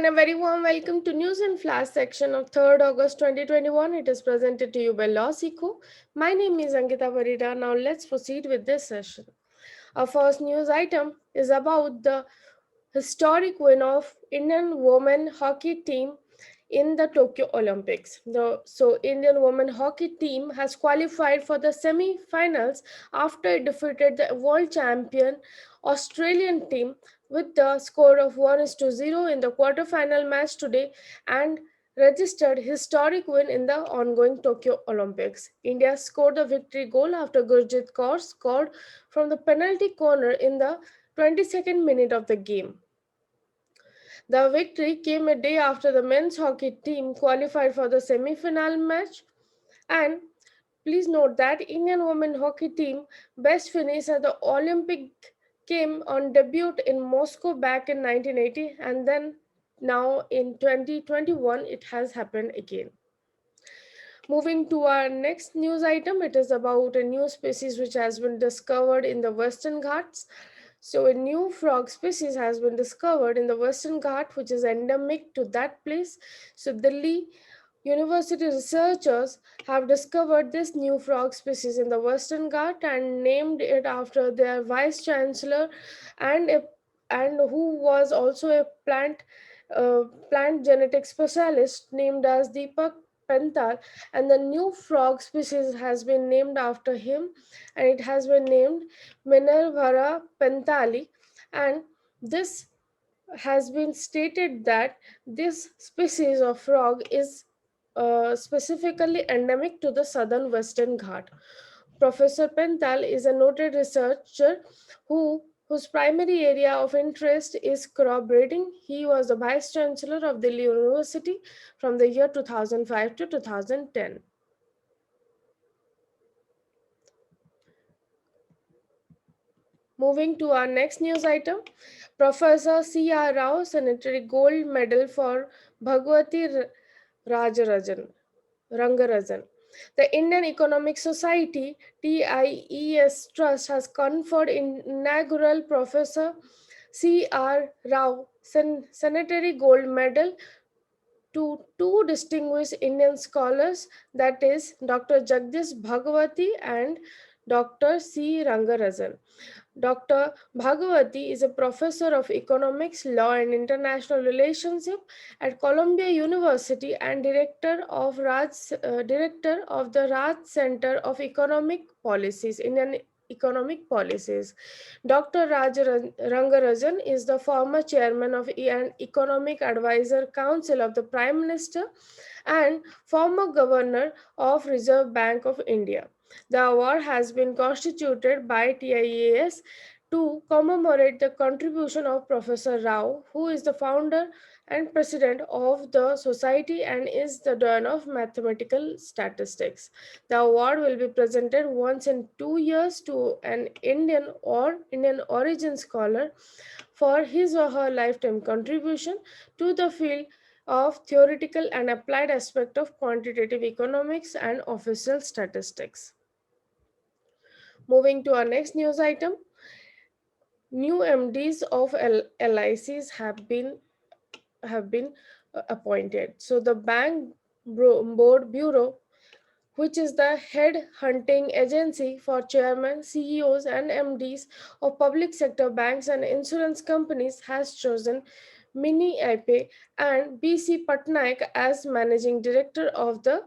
a very warm welcome to News and Flash section of 3rd August 2021. It is presented to you by Lawsico. My name is Ankita Parida. Now let's proceed with this session. Our first news item is about the historic win of Indian women hockey team in the Tokyo Olympics. The Indian women hockey team has qualified for the semi-finals after it defeated the world champion Australian team with the score of 1-0 in the quarter-final match today and registered historic win in the ongoing Tokyo Olympics. India scored the victory goal after Gurjit Kaur scored from the penalty corner in the 22nd minute of the game. The victory came a day after the men's hockey team qualified for the semi-final match, and please note that Indian women hockey team best finish at the Olympic came on debut in Moscow back in 1980, and then now in 2021 it has happened again. Moving to our next news item, it is about a new species which has been discovered in the Western Ghats. So, a new frog species has been discovered in the Western Ghat, which is endemic to that place. So, Delhi University researchers have discovered this new frog species in the Western Ghat and named it after their vice chancellor and who was also a plant genetic specialist named as Deepak Pental, and the new frog species has been named after him, and it has been named Minervara pentali, and this has been stated that this species of frog is specifically endemic to the southern Western Ghat. Professor Pental is a noted researcher whose primary area of interest is crop breeding. He was the vice chancellor of Delhi University from the year 2005 to 2010. Moving to our next news item, Professor C.R. Rao Sanitary Gold Medal for Bhagwati Rajarajan, Rangarajan. The Indian Economic Society TIES Trust has conferred inaugural Professor C.R. Rao Sanitary Gold Medal to two distinguished Indian scholars, that is Dr. Jagdish Bhagwati and Dr. C. Rangarajan. Dr. Bhagwati is a professor of economics, law, and international relationship at Columbia University and director of the Raj Center of Economic Policies, Indian Economic Policies. Dr. Rangarajan is the former chairman of an Economic Advisor Council of the Prime Minister and former governor of Reserve Bank of India. The award has been constituted by TIAS to commemorate the contribution of Professor Rao, who is the founder and president of the society and is the Dean of Mathematical Statistics. The award will be presented once in 2 years to an Indian or Indian origin scholar for his or her lifetime contribution to the field of theoretical and applied aspect of quantitative economics and official statistics. Moving to our next news item, new MDs of LICs have been appointed. So the board bureau, which is the head hunting agency for chairmen, CEOs, and MDs of public sector banks and insurance companies, has chosen Mini Ipe and BC Patnaik as managing director of the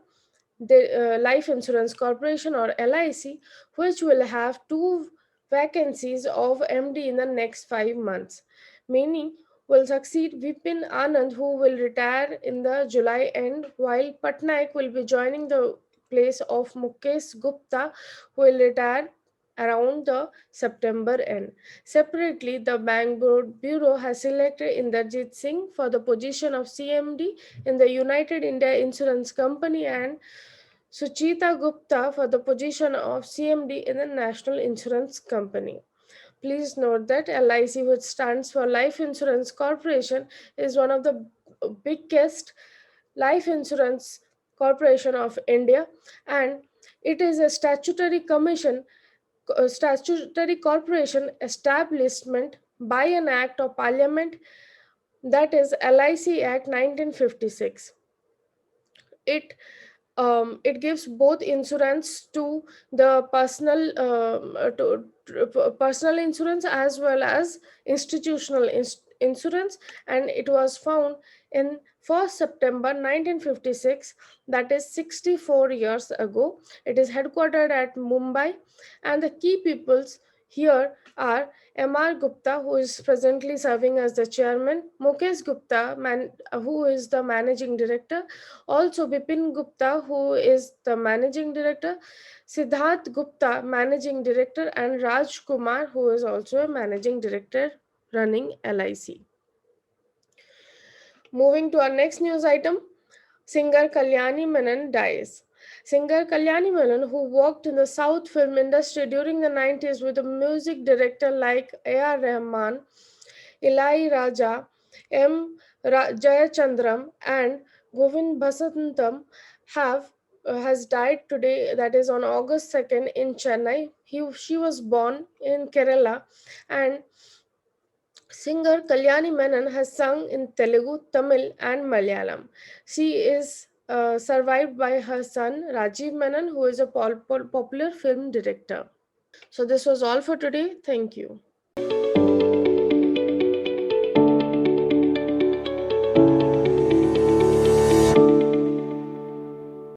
Life Insurance Corporation or LIC, which will have two vacancies of MD in the next 5 months. Meaning will succeed Vipin Anand, who will retire in the July end, while Patnaik will be joining the place of Mukesh Gupta, who will retire around the September end. Separately, the Bank Board Bureau has selected Inderjit Singh for the position of CMD in the United India Insurance Company and Suchita Gupta for the position of CMD in the National Insurance Company. Please note that LIC, which stands for Life Insurance Corporation, is one of the biggest life insurance corporation of India, and it is a statutory corporation establishment by an act of parliament that is LIC Act 1956. It it gives both insurance to the personal insurance as well as institutional insurance, and it was found in 1st September 1956, that is 64 years ago. It is headquartered at Mumbai, and the key peoples here are MR Gupta, who is presently serving as the chairman, Mukesh Gupta, who is the managing director, also Bipin Gupta, who is the managing director, Siddharth Gupta, managing director, and Raj Kumar, who is also a managing director running LIC. Moving to our next news item, singer Kalyani Menon dies. Singer Kalyani Menon, who worked in the South film industry during the 90s with a music director like A.R. Rahman, Ilai Raja, M. Jayachandram, and Govind Basantam, have has died today, that is on August 2nd in Chennai. She was born in Kerala, and singer Kalyani Menon has sung in Telugu, Tamil, and Malayalam. She is survived by her son Rajiv Menon, who is a popular film director. So, this was all for today. Thank you.